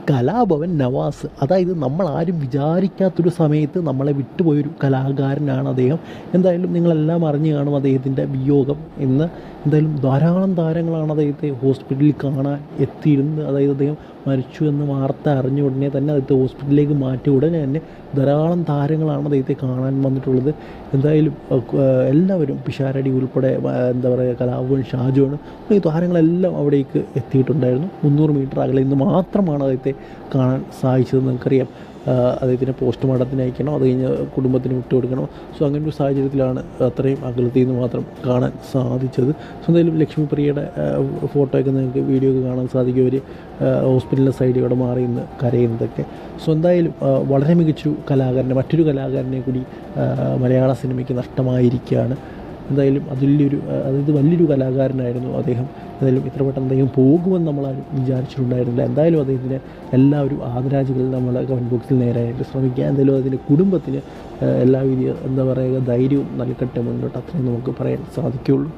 കലാഭവൻ നവാസ്. അതായത് നമ്മളാരും വിചാരിക്കാത്തൊരു സമയത്ത് നമ്മളെ വിട്ടുപോയൊരു കലാകാരനാണ് അദ്ദേഹം. എന്തായാലും നിങ്ങളെല്ലാം അറിഞ്ഞു കാണും അദ്ദേഹത്തിൻ്റെ വിയോഗം. ഇന്ന് എന്തായാലും ധാരാളം താരങ്ങളാണ് അദ്ദേഹത്തെ ഹോസ്പിറ്റലിൽ കാണാൻ എത്തിയിരുന്നത്. അതായത് അദ്ദേഹം മരിച്ചു എന്ന് വാർത്ത അറിഞ്ഞ ഉടനെ തന്നെ അദ്ദേഹത്തെ ഹോസ്പിറ്റലിലേക്ക് മാറ്റിയ ഉടനെ തന്നെ ധാരാളം താരങ്ങളാണ് അദ്ദേഹത്തെ കാണാൻ വന്നിട്ടുള്ളത്. എന്തായാലും എല്ലാവരും പിഷാരടി ഉൾപ്പെടെ എന്താ പറയുക കലാഭവൻ, ഷാജോൺ ഈ താരങ്ങളെല്ലാം അവിടേക്ക് എത്തിയിട്ടുണ്ടായിരുന്നു. 300 മീറ്റർ അകലെ നിന്ന് മാത്രമാണ് അദ്ദേഹത്തെ കാണാൻ സാധിച്ചത്. നിങ്ങൾക്കറിയാം അദ്ദേഹത്തിനെ പോസ്റ്റ്മോർട്ടത്തിന് അയക്കണം, അത് കഴിഞ്ഞ് കുടുംബത്തിന് വിട്ടുകൊടുക്കണം. സോ അങ്ങനെ ഒരു സാഹചര്യത്തിലാണ് അത്രയും അകലത്തിൽ നിന്ന് മാത്രം കാണാൻ സാധിച്ചത്. സോ എന്തായാലും ലക്ഷ്മിപ്രിയയുടെ ഫോട്ടോ ഒക്കെ നിങ്ങൾക്ക് വീഡിയോ ഒക്കെ കാണാൻ സാധിക്കും. അവർ ഹോസ്പിറ്റലിൻ്റെ സൈഡിൽ ഇവിടെ മാറി നിന്ന് കരയുന്നതൊക്കെ. സോ എന്തായാലും വളരെ മികച്ചൊരു കലാകാരനെ, മറ്റൊരു കലാകാരനെ കൂടി മലയാള സിനിമയ്ക്ക് നഷ്ടമായിരിക്കുകയാണ്. എന്തായാലും അതായത് വലിയൊരു കലാകാരനായിരുന്നു അദ്ദേഹം. എന്തായാലും ഇത്ര പെട്ടെന്ന് അദ്ദേഹം പോകുമെന്ന് നമ്മളാരും വിചാരിച്ചിട്ടുണ്ടായിരുന്നില്ല. എന്തായാലും അദ്ദേഹത്തിന് എല്ലാവരും ആദരാഞ്ജലികൾ നമ്മൾ കമൻറ്റ് ബോക്സിൽ നേരായിട്ട് ശ്രമിക്കുക. എന്തായാലും അതിൻ്റെ കുടുംബത്തിന് എല്ലാവിധ എന്താ പറയുക ധൈര്യവും നൽകട്ടെ മുന്നോട്ട്. അത്രയും നമുക്ക് പറയാൻ സാധിക്കുകയുള്ളൂ.